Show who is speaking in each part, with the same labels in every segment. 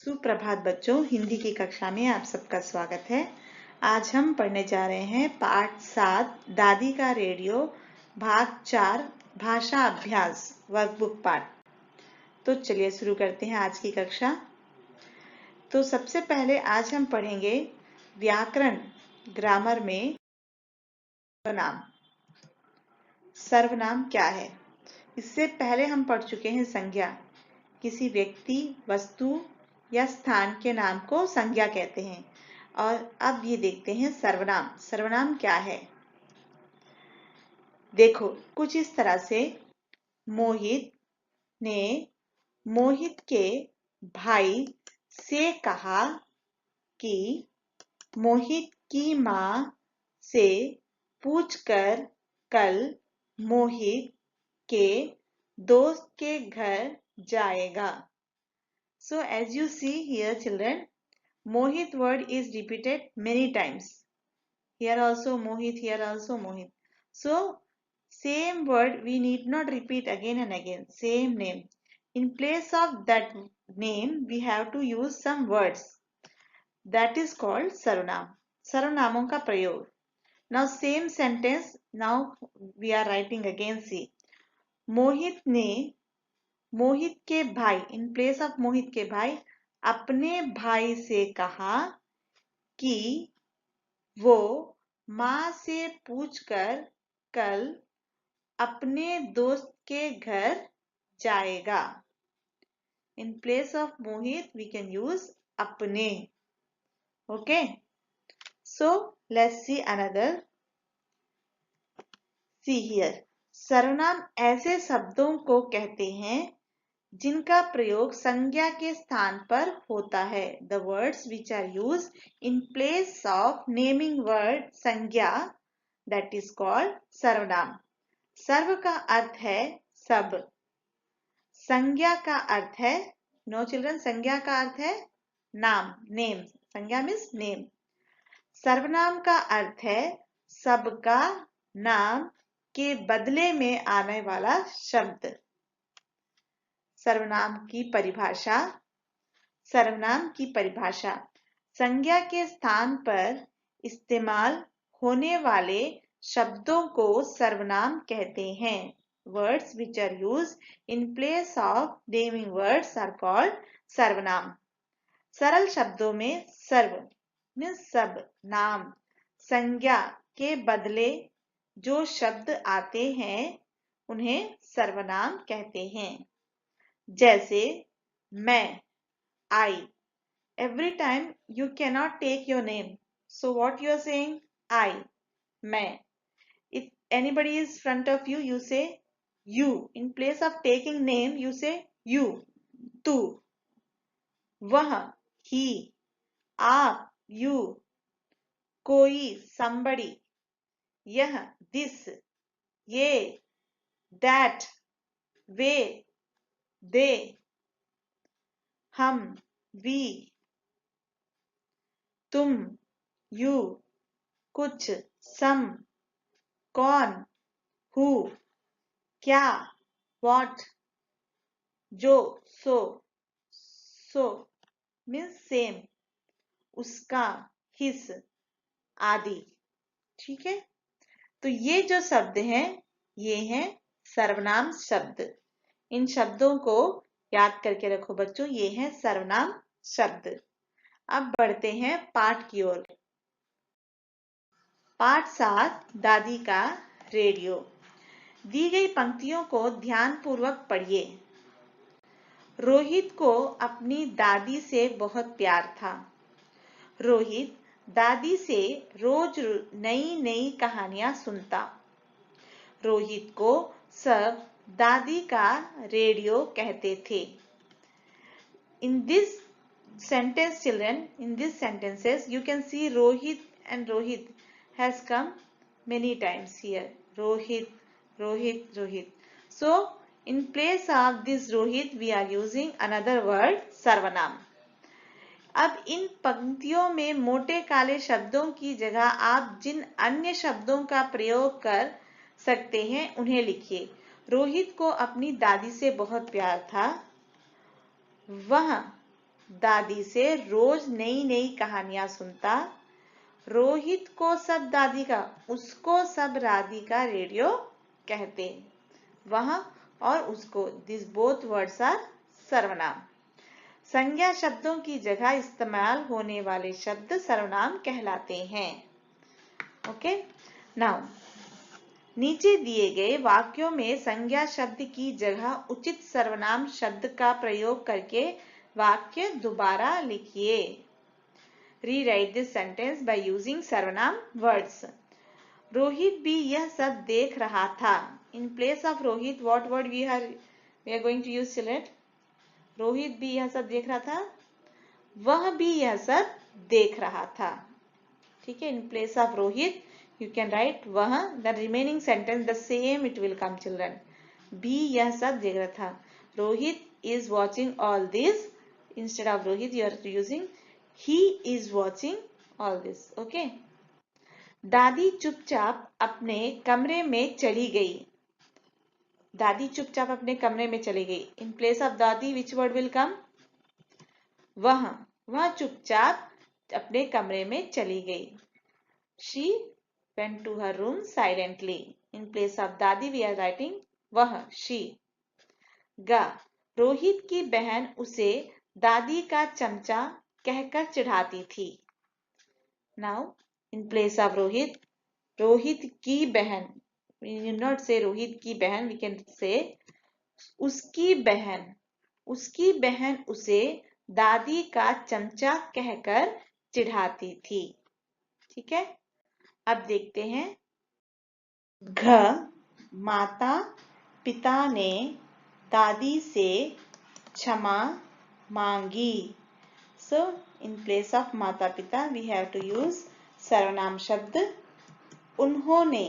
Speaker 1: सुप्रभात बच्चों, हिंदी की कक्षा में आप सबका स्वागत है। आज हम पढ़ने जा रहे हैं पाठ 7 दादी का रेडियो भाग 4 भाषा अभ्यास वर्कबुक पाठ। तो चलिए शुरू करते हैं आज की कक्षा। तो सबसे पहले आज हम पढ़ेंगे व्याकरण ग्रामर में सर्वनाम। सर्वनाम क्या है? इससे पहले हम पढ़ चुके हैं संज्ञा। किसी व्यक्ति, वस्तु या स्थान के नाम को संज्ञा कहते हैं। और अब ये देखते हैं सर्वनाम। सर्वनाम क्या है? देखो कुछ इस तरह से, मोहित ने मोहित के भाई से कहा कि मोहित की माँ से पूछकर कल मोहित के दोस्त के घर जाएगा। So as you see here children, Mohit word is repeated many times. Here also Mohit, here also Mohit. So same word we need not repeat again and again. Same name. In place of that name we have to use some words. That is called sarvanam. Sarvanamon ka prayog. Now same sentence. Now we are writing again. See, Mohit ne मोहित के भाई, इन place of मोहित के भाई, अपने भाई से कहा कि वो माँ से पूछकर कल अपने दोस्त के घर जाएगा। In place of Mohit we can use अपने। Okay, so let's see another. See here, सर्वनाम ऐसे शब्दों को कहते हैं जिनका प्रयोग संज्ञा के स्थान पर होता है। The words which are use in place of naming word संज्ञा, दैट इज कॉल्ड सर्वनाम। सर्व का अर्थ है सब। संज्ञा का अर्थ है, नो चिल्ड्रन, संज्ञा का अर्थ है नाम, नेम। संज्ञा मीन्स नेम। सर्वनाम का अर्थ है सबका नाम के बदले में आने वाला शब्द। सर्वनाम की परिभाषा। सर्वनाम की परिभाषा, संज्ञा के स्थान पर इस्तेमाल होने वाले शब्दों को सर्वनाम कहते हैं। Words which are used in place of naming words are called सर्वनाम। सरल शब्दों में सर्व मीन्स सब, नाम, संज्ञा के बदले जो शब्द आते हैं उन्हें सर्वनाम कहते हैं। जैसे मैं, I. Every time you cannot take your name. So what you are saying? I. मैं. If anybody is front of you, you say you. In place of taking name, you say you. तू. वह, he. आप, you. कोई, somebody. यह, this. ये, that. Way, they. हम, we. तुम, you. कुछ, some. कौन, who. क्या, what. जो, so means same. उसका, his आदि। ठीक है, तो ये जो शब्द हैं ये हैं सर्वनाम शब्द। इन शब्दों को याद करके रखो बच्चों, ये हैं सर्वनाम शब्द। अब बढ़ते हैं पाठ की ओर। पाठ 7 दादी का रेडियो। दी गई पंक्तियों को ध्यानपूर्वक पढ़िए। रोहित को अपनी दादी से बहुत प्यार था। रोहित दादी से रोज नई नई कहानियां सुनता। रोहित को सब दादी का रेडियो कहते थे। In this sentence children, in these sentences you can see Rohit and Rohit has come many times here. Rohit, Rohit, Rohit. So in place of this Rohit we are using another word सर्वनाम। अब इन पंक्तियों में मोटे काले शब्दों की जगह आप जिन अन्य शब्दों का प्रयोग कर सकते हैं उन्हें लिखिए। रोहित को अपनी दादी से बहुत प्यार था। वह दादी से रोज नई नई कहानियां सुनता। रोहित को सब दादी का, उसको सब दादी का रेडियो कहते। वह और उसको, दिस बोथ वर्ड्स आर सर्वनाम। संज्ञा शब्दों की जगह इस्तेमाल होने वाले शब्द सर्वनाम कहलाते हैं। ओके, नाउ नीचे दिए गए वाक्यों में संज्ञा शब्द की जगह उचित सर्वनाम शब्द का प्रयोग करके वाक्य दोबारा लिखिए। Rewrite this sentence by using सर्वनाम वर्ड्स। रोहित भी यह सब देख रहा था। In place of Rohit what word we are going to use children? Rohit भी यह सब देख रहा था, वह भी यह सब देख रहा था। ठीक है, इन place of Rohit you can write वह, the remaining sentence the same it will come children. भी यह सब देख रहा था। Rohit is watching all this. Instead of Rohit you are using he is watching all this. Okay. दादी चुपचाप अपने कमरे में चली गई। दादी चुपचाप अपने कमरे में चली गई। In place of दादी which word will come? वह चुपचाप अपने कमरे में चली गई। She went to her room silently. In place of दादी we are writing वह, she. गा, रोहित की बहन उसे दादी का चमचा कहकर चिढ़ाती थी। Now in place of Rohit, Rohit की बहन, we will not say Rohit की बहन, we can say उसकी बहन। उसकी बहन उसे दादी का चमचा कहकर चिढ़ाती थी। ठीक है, अब देखते हैं। घ, माता पिता ने दादी से क्षमा मांगी। सो इन प्लेस ऑफ माता पिता वी हैव टू यूज सर्वनाम शब्द उन्होंने।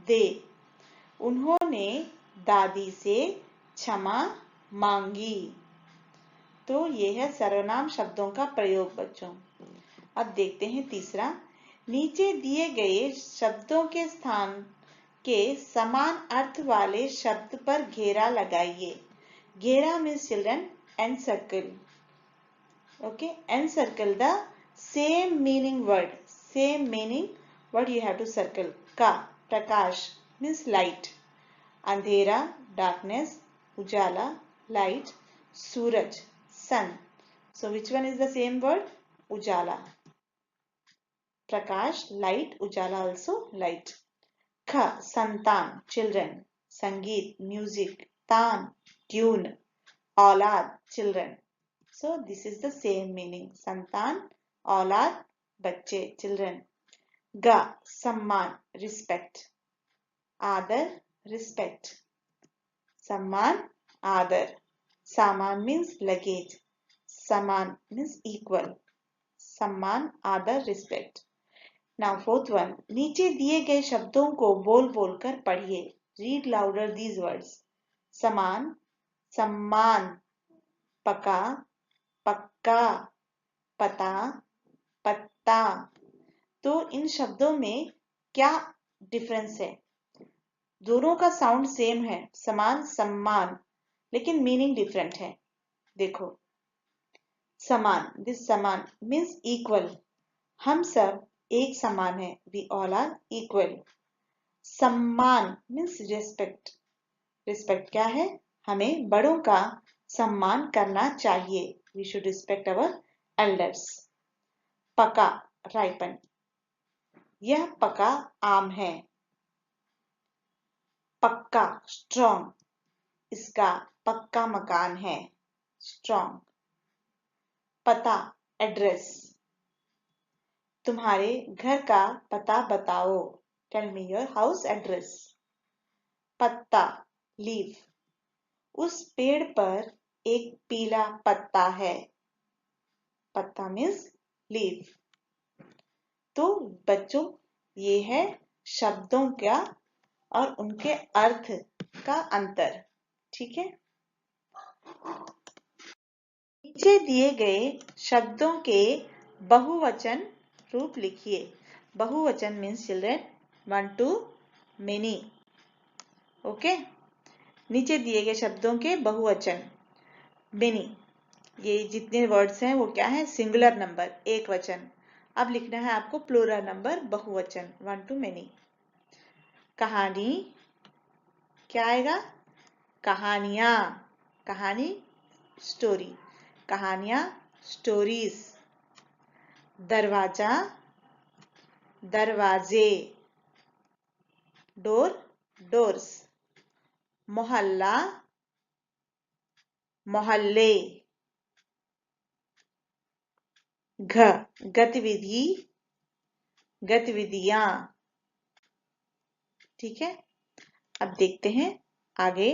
Speaker 1: दे, उन्होंने दादी से क्षमा मांगी। तो ये है सर्वनाम शब्दों का प्रयोग बच्चों। अब देखते हैं तीसरा। नीचे दिए गए शब्दों के स्थान के समान अर्थ वाले शब्द पर घेरा लगाइए। घेरा means children encircle. Okay, encircle the same meaning word. Same meaning word you have to circle. का, प्रकाश means light. अंधेरा darkness, Ujala light, Suraj sun. So which one is the same word? Ujala. Prakash light, Ujala also light. ख, संतान children, संगीत music, तान tune, औलाद children. So this is the same meaning. संतान, औलाद, बच्चे children. ग, सम्मान respect, आदर respect, सम्मान आदर. सामान means luggage, समान means equal, सम्मान आदर respect. Now fourth one, नीचे दिए गए शब्दों को बोल बोल कर पढ़िए। Read louder these words. समान, सम्मान, पका, पक्का, पता, पत्ता। तो इन शब्दों में क्या डिफरेंस है? दोनों का साउंड सेम है, समान सम्मान, लेकिन मीनिंग डिफरेंट है। देखो, समान, दिस समान मीन्स इक्वल, हम सब एक समान है, वी ऑल आर इक्वल। सम्मान मीन्स रिस्पेक्ट, रिस्पेक्ट क्या है? हमें बड़ों का सम्मान करना चाहिए, we should respect our elders. पका राइपन, यह पका आम है। पक्का स्ट्रॉन्ग, इसका पक्का मकान है, स्ट्रॉन्ग। पता एड्रेस, तुम्हारे घर का पता बताओ, tell me your house address. पत्ता लीफ, उस पेड़ पर एक पीला पत्ता है, पत्ता मीन्स लीफ। तो बच्चों ये है शब्दों का और उनके अर्थ का अंतर। ठीक है, नीचे दिए गए शब्दों के बहुवचन रूप लिखिए। बहुवचन means children one two many. Okay, नीचे दिए गए शब्दों के बहुवचन मेनी। ये जितने वर्ड्स हैं वो क्या है, सिंगुलर नंबर, एक वचन। अब लिखना है आपको प्लूरल नंबर, बहुवचन, वन टू मेनी। कहानी, क्या आएगा, कहानियां, कहानी स्टोरी, कहानियां स्टोरीज। दरवाजा, दरवाजे, डोर डोर्स। मोहल्ला, मोहल्ले। गतिविधि, गतिविधियां। ठीक है, अब देखते हैं आगे।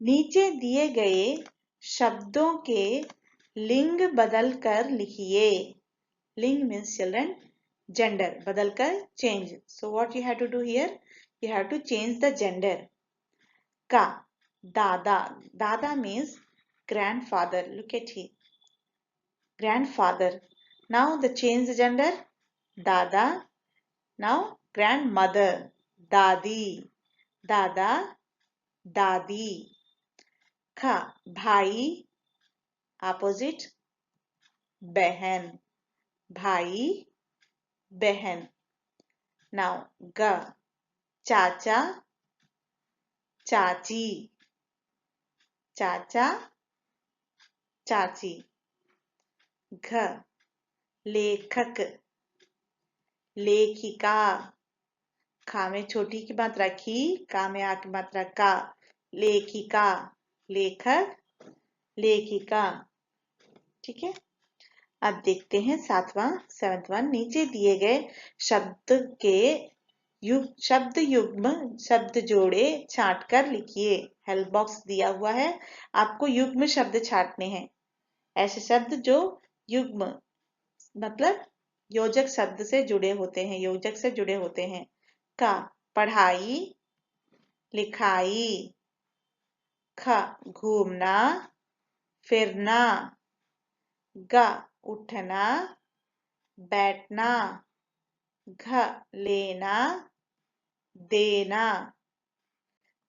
Speaker 1: नीचे दिए गए शब्दों के लिंग बदलकर लिखिए। लिंग मीन्स चिल्ड्रन जेंडर, बदलकर change. So what you have to do here, you have to change the gender. का, dada, dada means grandfather, look at here, grandfather. Now the change the gender, dada. Now grandmother, dadi, dada, dadi. Kha, bhai, opposite, बहन, भाई, बहन. Now ga, चाचा, चाची, चाचा, चाची. घ, लेखक, लेखिका. खा में छोटी की मात्रा खी, का में आ की मात्रा का. लेखिका, लेखक, लेखिका. ठीक है, अब देखते हैं सातवां, सेवंथ वन। नीचे दिए गए शब्द के शब्द युग्म, शब्द जोड़े छांट कर लिखिए। हेल्प बॉक्स दिया हुआ है, आपको युग्म शब्द छांटने हैं। ऐसे शब्द जो युग्म मतलब योजक शब्द से जुड़े होते हैं, योजक से जुड़े होते हैं। का, पढ़ाई, लिखाई. ख, घूमना, फिरना. ग, उठना, बैठना. घ, लेना, देना.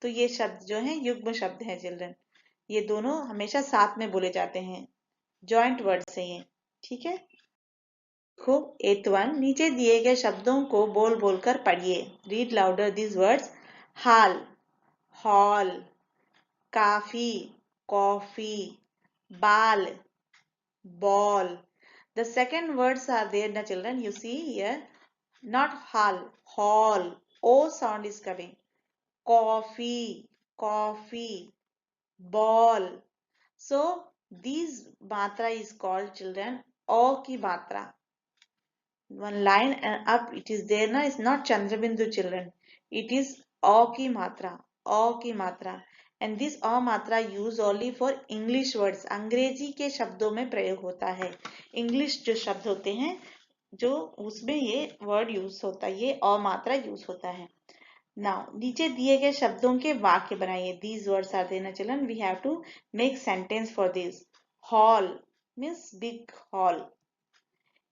Speaker 1: तो ये शब्द जो हैं युग्म शब्द हैं चिल्ड्रन, ये दोनों हमेशा साथ में बोले जाते हैं, जॉइंट वर्ड से ये. ठीक है, देखो एथ वन। नीचे दिए गए शब्दों को बोल बोलकर पढ़िए। Read louder this words. Hall, hall. काफी, कॉफी. बाल, ball. The second words are there, the children. You see here, not hall, hall. O sound is coming. Coffee, coffee. Ball. So these matra is called children O ki matra. One line and up it is there na, it's not Chandrabindu children. It is O ki matra. O ki matra. And this अ मात्रा use only for English words, अंग्रेजी के शब्दों में प्रयोग होता है। English जो शब्द होते हैं जो उसमें ये वर्ड यूज होता है, ये अ मात्रा यूज होता है। नाउ नीचे दिए गए शब्दों के वाक्य बनाइए। These words are there children, we have to make sentence for this. Hall means big hall,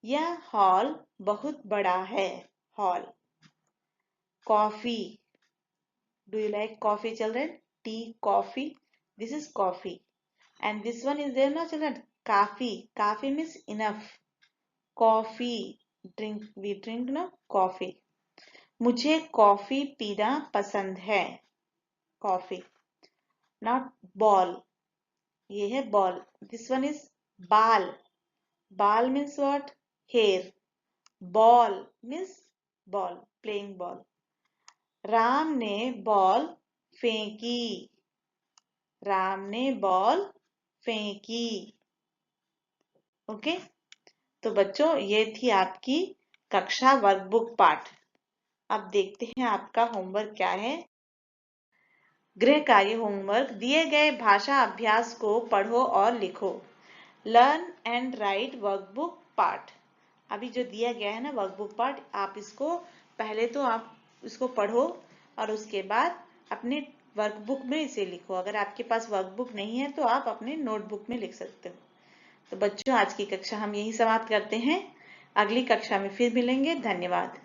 Speaker 1: यह हॉल बहुत बड़ा है, hall. Coffee, do you like coffee children? Tea, coffee. This is coffee. And this one is there na children? Kafi. Kafi means enough. Coffee. Drink. We drink na coffee. मुझे coffee पीना पसंद है, coffee. Not ball. ये है ball. This one is बाल. बाल means what? Hair. Ball means ball. Playing ball. Ram ने ball फेंकी, राम ने बॉल फेंकी. ओके, तो बच्चों ये थी आपकी कक्षा वर्कबुक पाठ। अब देखते हैं आपका होमवर्क क्या है। गृह कार्य होमवर्क, दिए गए भाषा अभ्यास को पढ़ो और लिखो। Learn and right workbook part. अभी जो दिया गया है ना वर्कबुक पार्ट, आप इसको पहले तो आप इसको पढ़ो और उसके बाद अपने वर्कबुक में इसे लिखो। अगर आपके पास वर्कबुक नहीं है तो आप अपने नोटबुक में लिख सकते हो। तो बच्चों आज की कक्षा हम यही समाप्त करते हैं, अगली कक्षा में फिर मिलेंगे। धन्यवाद।